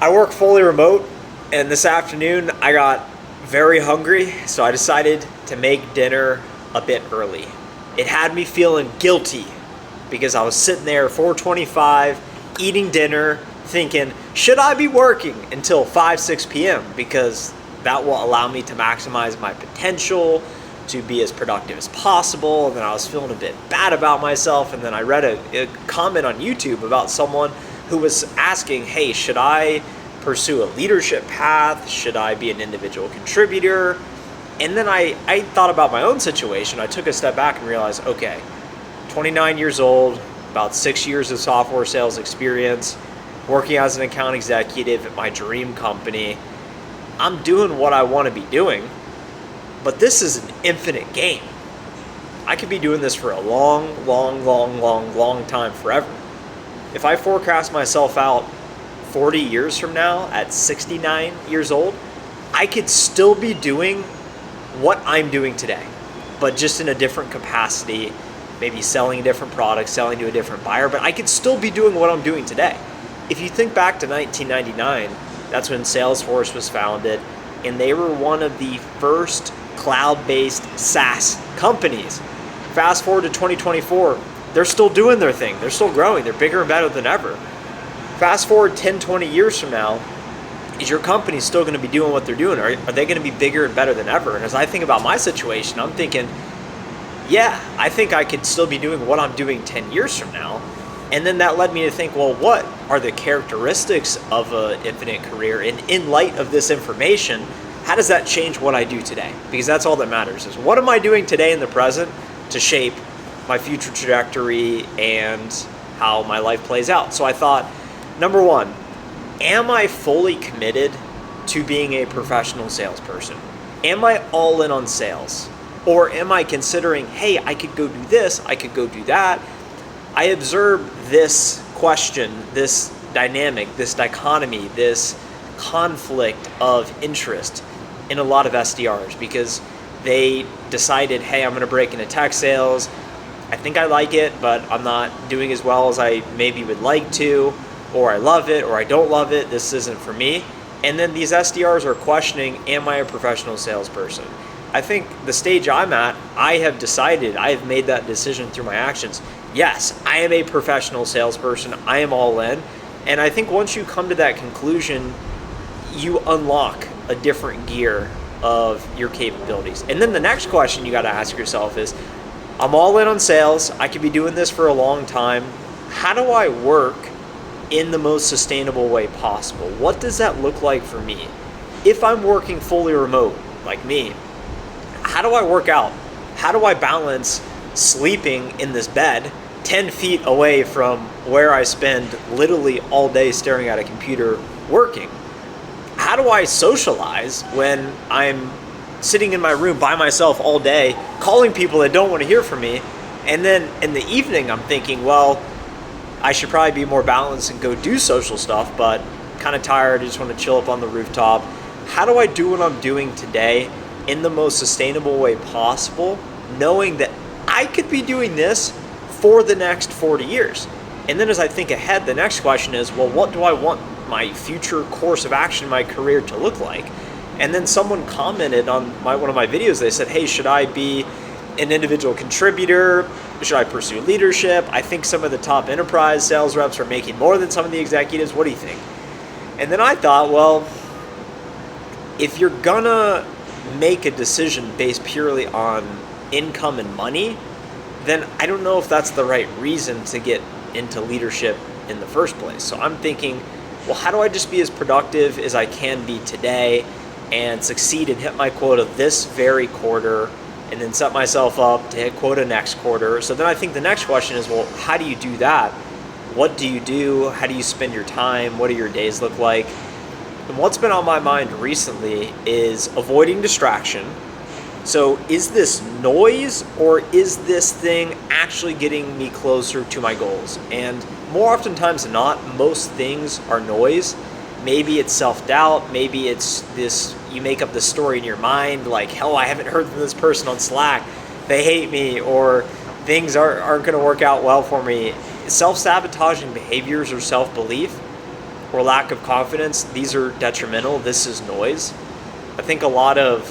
I work fully remote, and this afternoon I got very hungry, so I decided to make dinner a bit early. It had me feeling guilty because I was sitting there 4:25 eating dinner thinking, should I be working until 5-6 p.m. because that will allow me to maximize my potential to be as productive as possible. And then I was feeling a bit bad about myself, and then I read a comment on YouTube about someone who was asking, hey, should I pursue a leadership path? Should I be an individual contributor? And then I thought about my own situation. I took a step back and realized, okay, 29 years old, about 6 years of software sales experience, working as an account executive at my dream company. I'm doing what I want to be doing, but this is an infinite game. I could be doing this for a long time, forever. If I forecast myself out 40 years from now at 69 years old, I could still be doing what I'm doing today, but just in a different capacity, maybe selling a different product, selling to a different buyer, but I could still be doing what I'm doing today. If you think back to 1999, that's when Salesforce was founded, and they were one of the first cloud-based SaaS companies. Fast forward to 2024, they're still doing their thing. They're still growing. They're bigger and better than ever. Fast forward 10, 20 years from now, is your company still going to be doing what they're doing? Are they going to be bigger and better than ever? And as I think about my situation, I'm thinking, yeah, I think I could still be doing what I'm doing 10 years from now. And then that led me to think, well, what are the characteristics of an infinite career? And in light of this information, how does that change what I do today? Because that's all that matters, is what am I doing today in the present to shape my future trajectory and how my life plays out? So I thought, number one, am I fully committed to being a professional salesperson? Am I all in on sales? Or am I considering, hey, I could go do this, I could go do that? I observe this question, this dynamic, this dichotomy, this conflict of interest in a lot of SDRs because they decided, hey, I'm going to break into tech sales. I think I like it, but I'm not doing as well as I maybe would like to, or I love it, or I don't love it. This isn't for me. And then these SDRs are questioning, am I a professional salesperson? I think the stage I'm at, I have decided, I have made that decision through my actions. Yes, I am a professional salesperson. I am all in. And I think once you come to that conclusion, you unlock a different gear of your capabilities. And then the next question you got to ask yourself is, I'm all in on sales. I could be doing this for a long time. How do I work in the most sustainable way possible? What does that look like for me? If I'm working fully remote, like me, how do I work out? How do I balance sleeping in this bed 10 feet away from where I spend literally all day staring at a computer working? How do I socialize when I'm sitting in my room by myself all day, calling people that don't want to hear from me? And then in the evening, I'm thinking, well, I should probably be more balanced and go do social stuff, but kind of tired, I just want to chill up on the rooftop. How do I do what I'm doing today in the most sustainable way possible, knowing that I could be doing this for the next 40 years? And then as I think ahead, the next question is, well, what do I want my future course of action, my career to look like? And then someone commented on one of my videos, they said, hey, should I be an individual contributor? Should I pursue leadership? I think some of the top enterprise sales reps are making more than some of the executives. What do you think? And then I thought, well, if you're gonna make a decision based purely on income and money, then I don't know if that's the right reason to get into leadership in the first place. So I'm thinking, well, how do I just be as productive as I can be today and succeed and hit my quota this very quarter, and then set myself up to hit quota next quarter? So then I think the next question is, well, how do you do that? What do you do? How do you spend your time? What do your days look like? And what's been on my mind recently is avoiding distraction. So is this noise, or is this thing actually getting me closer to my goals? And more oftentimes than not, most things are noise. Maybe it's self-doubt. Maybe it's this, you make up this story in your mind like, hell, I haven't heard from this person on Slack. They hate me, or things aren't going to work out well for me. Self-sabotaging behaviors or self-belief or lack of confidence, these are detrimental. This is noise. I think a lot of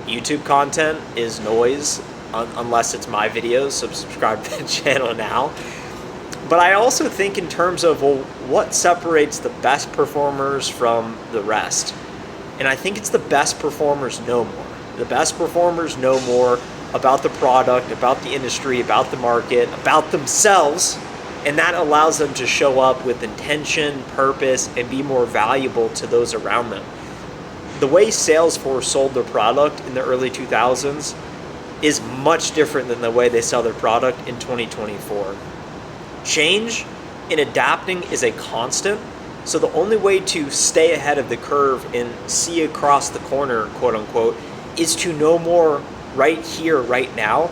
YouTube content is noise, unless it's my videos, so subscribe to the channel now. But I also think in terms of, well, what separates the best performers from the rest? And I think it's the best performers know more. The best performers know more about the product, about the industry, about the market, about themselves, and that allows them to show up with intention, purpose, and be more valuable to those around them. The way Salesforce sold their product in the early 2000s is much different than the way they sell their product in 2024. Change and adapting is a constant, so the only way to stay ahead of the curve and see across the corner, quote unquote, is to know more right here, right now.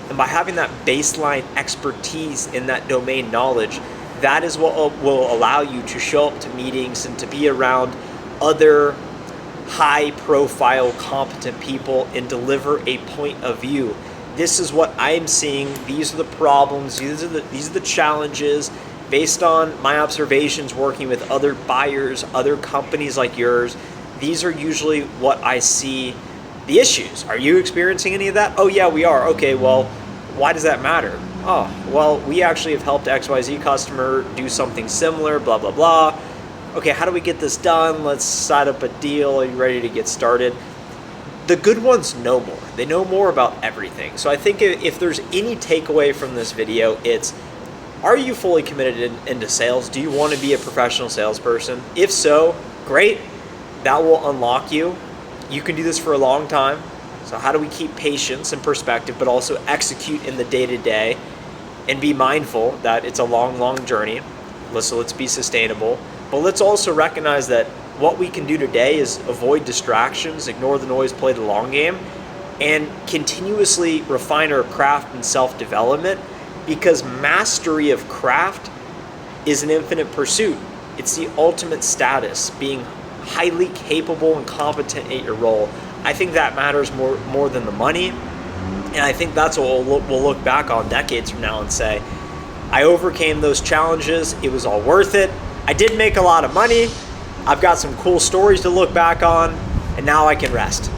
And by having that baseline expertise in that domain knowledge, that is what will allow you to show up to meetings and to be around other high profile, competent people and deliver a point of view. This is what I'm seeing. These are the problems. These are the challenges based on my observations working with other buyers, other companies like yours. These are usually what I see the issues. Are you experiencing any of that? Oh yeah, we are. Okay, well, why does that matter? Oh, well, we actually have helped XYZ customer do something similar, blah, blah, blah. Okay, how do we get this done? Let's set up a deal. Are you ready to get started? The good ones know more. They know more about everything. So I think if there's any takeaway from this video, it's, are you fully committed into sales? Do you want to be a professional salesperson? If so, great. That will unlock you. You can do this for a long time. So how do we keep patience and perspective, but also execute in the day-to-day and be mindful that it's a long, long journey. So let's be sustainable. But let's also recognize that what we can do today is avoid distractions, ignore the noise, play the long game, and continuously refine our craft and self-development, because mastery of craft is an infinite pursuit. It's the ultimate status, being highly capable and competent at your role. I think that matters more than the money, and I think that's what we'll look back on decades from now and say, I overcame those challenges, it was all worth it. I did make a lot of money, I've got some cool stories to look back on, and now I can rest.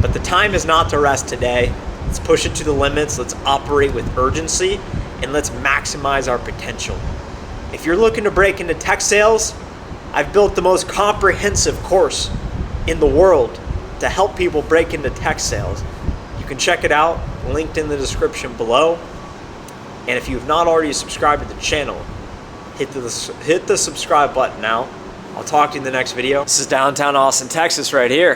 But the time is not to rest today. Let's push it to the limits, let's operate with urgency, and let's maximize our potential. If you're looking to break into tech sales, I've built the most comprehensive course in the world to help people break into tech sales. You can check it out, linked in the description below. And if you have not already subscribed to the channel, hit the subscribe button now. I'll talk to you in the next video. This is downtown Austin, Texas right here.